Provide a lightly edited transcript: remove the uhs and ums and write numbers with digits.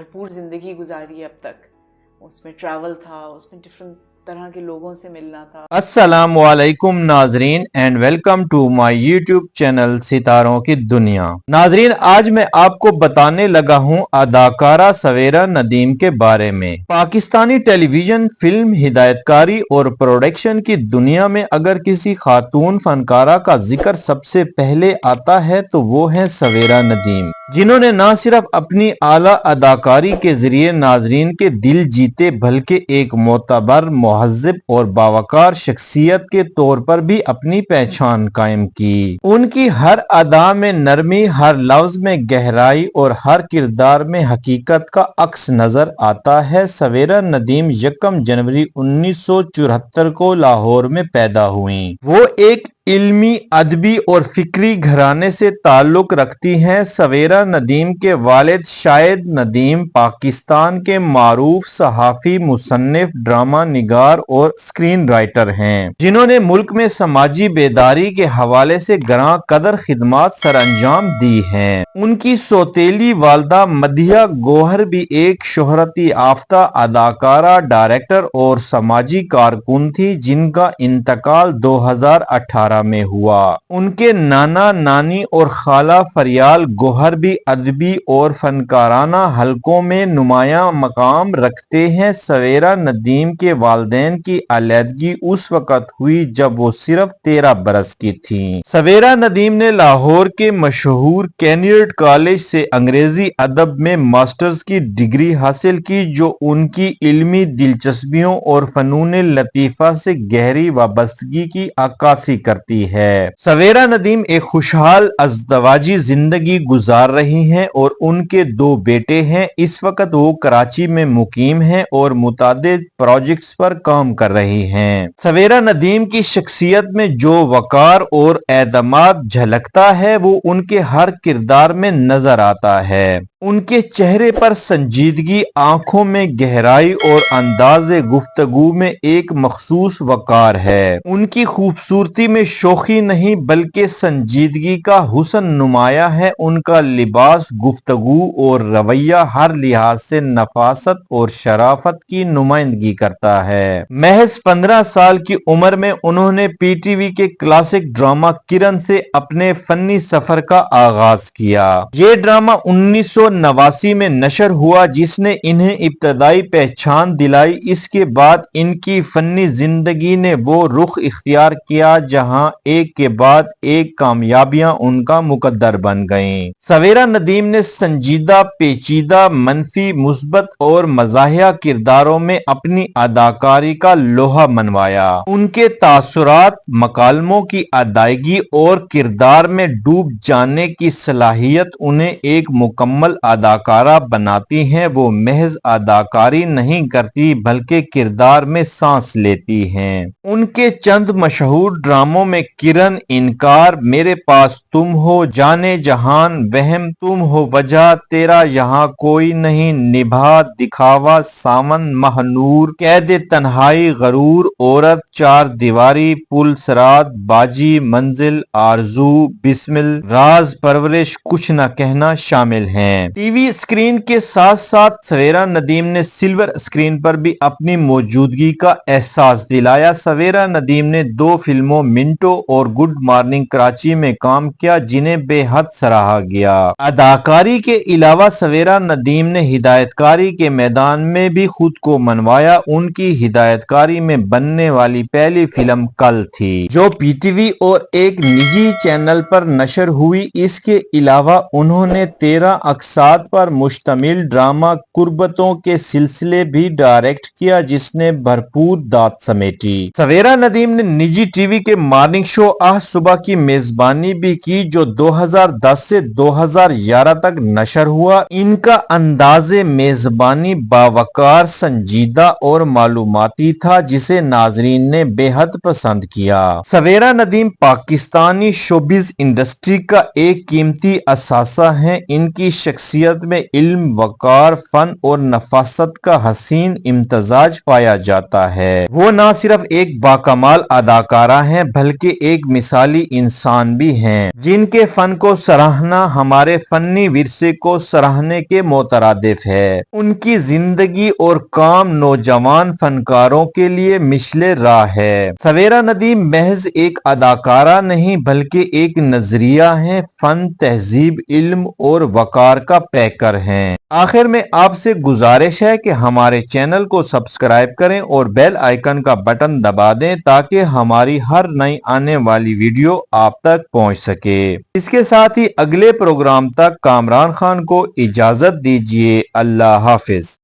بھرپور زندگی گزاری ہے اب تک. اس میں ٹریول تھا, اس میں ڈفرینٹ طرح کے لوگوں سے ملنا تھا. السلام علیکم ناظرین and welcome to my YouTube channel ستاروں کی دنیا. ناظرین, آج میں آپ کو بتانے لگا ہوں اداکارہ سویرا ندیم کے بارے میں. پاکستانی ٹیلی ویژن, فلم, ہدایت کاری اور پروڈکشن کی دنیا میں اگر کسی خاتون فنکارہ کا ذکر سب سے پہلے آتا ہے تو وہ ہے سویرا ندیم, جنہوں نے نہ صرف اپنی اعلیٰ اداکاری کے ذریعے ناظرین کے دل جیتے بلکہ ایک معتبر, مہذب اور باوقار شخصیت کے طور پر بھی اپنی پہچان قائم کی. ان کی ہر ادا میں نرمی, ہر لفظ میں گہرائی اور ہر کردار میں حقیقت کا عکس نظر آتا ہے. سویرا ندیم 1 جنوری 1974 کو لاہور میں پیدا ہوئیں. وہ ایک علمی, ادبی اور فکری گھرانے سے تعلق رکھتی ہیں. سویرا ندیم کے والد شاہد ندیم پاکستان کے معروف صحافی, مصنف, ڈرامہ نگار اور اسکرین رائٹر ہیں, جنہوں نے ملک میں سماجی بیداری کے حوالے سے گراں قدر خدمات سر انجام دی ہیں. ان کی سوتیلی والدہ مدیحہ گوہر بھی ایک شہرت یافتہ اداکارہ, ڈائریکٹر اور سماجی کارکن تھی, جن کا انتقال 2018 میں ہوا. ان کے نانا نانی اور خالہ فریال گوہر بھی ادبی اور فنکارانہ حلقوں میں نمایاں مقام رکھتے ہیں. سویرا ندیم کے والدین کی علیحدگی اس وقت ہوئی جب وہ صرف 13 برس کی تھیں. سویرا ندیم نے لاہور کے مشہور کینیڈ کالج سے انگریزی ادب میں ماسٹرز کی ڈگری حاصل کی, جو ان کی علمی دلچسپیوں اور فنون لطیفہ سے گہری وابستگی کی عکاسی کرتی ہے. سویرا ندیم ایک خوشحال ازدواجی زندگی گزار رہی ہیں اور ان کے 2 بیٹے ہیں. اس وقت وہ کراچی میں مقیم ہیں اور متعدد پروجیکٹس پر کام کر رہی ہیں. سویرا ندیم کی شخصیت میں جو وقار اور اعتماد جھلکتا ہے وہ ان کے ہر کردار میں نظر آتا ہے. ان کے چہرے پر سنجیدگی, آنکھوں میں گہرائی اور انداز گفتگو میں ایک مخصوص وقار ہے. ان کی خوبصورتی میں شوخی نہیں بلکہ سنجیدگی کا حسن نمایاں ہے. ان کا لباس, گفتگو اور رویہ ہر لحاظ سے نفاست اور شرافت کی نمائندگی کرتا ہے. محض 15 سال کی عمر میں انہوں نے پی ٹی وی کے کلاسک ڈرامہ کرن سے اپنے فنی سفر کا آغاز کیا. یہ ڈرامہ 1989 میں نشر ہوا جس نے انہیں ابتدائی پہچان دلائی. اس کے بعد ان کی فنی زندگی نے وہ رخ اختیار کیا جہاں ایک کے بعد ایک کامیابیاں ان کا مقدر بن گئیں. سویرا ندیم نے سنجیدہ, پیچیدہ, منفی, مثبت اور مزاحیہ کرداروں میں اپنی اداکاری کا لوہا منوایا. ان کے تاثرات, مکالموں کی ادائیگی اور کردار میں ڈوب جانے کی صلاحیت انہیں ایک مکمل اداکارہ بناتی ہیں. وہ محض اداکاری نہیں کرتی بلکہ کردار میں سانس لیتی ہیں. ان کے چند مشہور ڈراموں میں کرن, انکار, میرے پاس تم ہو, جانے جہان, وہم, تم ہو وجہ, تیرا یہاں کوئی نہیں, نبھا, دکھاوا, ساون, ماہ نور, قید تنہائی, غرور, عورت, 4 دیواری, پل صراط, باجی, منزل, آرزو, بسمل, راز پرورش, کچھ نہ کہنا شامل ہیں. ٹی وی اسکرین کے ساتھ ساتھ سویرا ندیم نے سلور اسکرین پر بھی اپنی موجودگی کا احساس دلایا. سویرا ندیم نے 2 فلموں منٹو اور گڈ مارننگ کراچی میں کام کیا جنہیں بے حد سراہا گیا. اداکاری کے علاوہ سویرا ندیم نے ہدایت کاری کے میدان میں بھی خود کو منوایا. ان کی ہدایت کاری میں بننے والی پہلی فلم کل تھی جو پی ٹی وی اور ایک نجی چینل پر نشر ہوئی. اس کے علاوہ انہوں نے 13 اقساط پر مشتمل ڈرامہ قربتوں کے سلسلے بھی ڈائریکٹ کیا جس نے بھرپور داد سمیٹی. سویرا ندیم نے نجی ٹی وی کے مارننگ شو آج صبح کی میزبانی بھی کی جو 2010 سے 2011 تک نشر ہوا. ان کا انداز میزبانی باوقار, سنجیدہ اور معلوماتی تھا جسے ناظرین نے بے حد پسند کیا. سویرا ندیم پاکستانی شوبز انڈسٹری کا ایک قیمتی اثاثہ ہیں. ان کی شخصیت میں علم, وقار, فن اور نفاست کا حسین امتزاج پایا جاتا ہے. وہ نہ صرف ایک باکمال اداکارہ ہیں بلکہ بلکہ ایک مثالی انسان بھی ہیں جن کے فن کو سراہنا ہمارے فنی ورثے کو سراہنے کے مترادف ہے۔ ان کی زندگی اور کام نوجوان فنکاروں کے لیے مشعل راہ ہے۔ سویرا ندیم محض ایک اداکارہ نہیں بلکہ ایک نظریہ ہے، فن، تہذیب، علم اور وقار کا پیکر ہیں۔ آخر میں آپ سے گزارش ہے کہ ہمارے چینل کو سبسکرائب کریں اور بیل آئیکن کا بٹن دبا دیں تاکہ ہماری ہر نئی آنے والی ویڈیو آپ تک پہنچ سکے۔ اس کے ساتھ ہی اگلے پروگرام تک کامران خان کو اجازت دیجیے۔ اللہ حافظ۔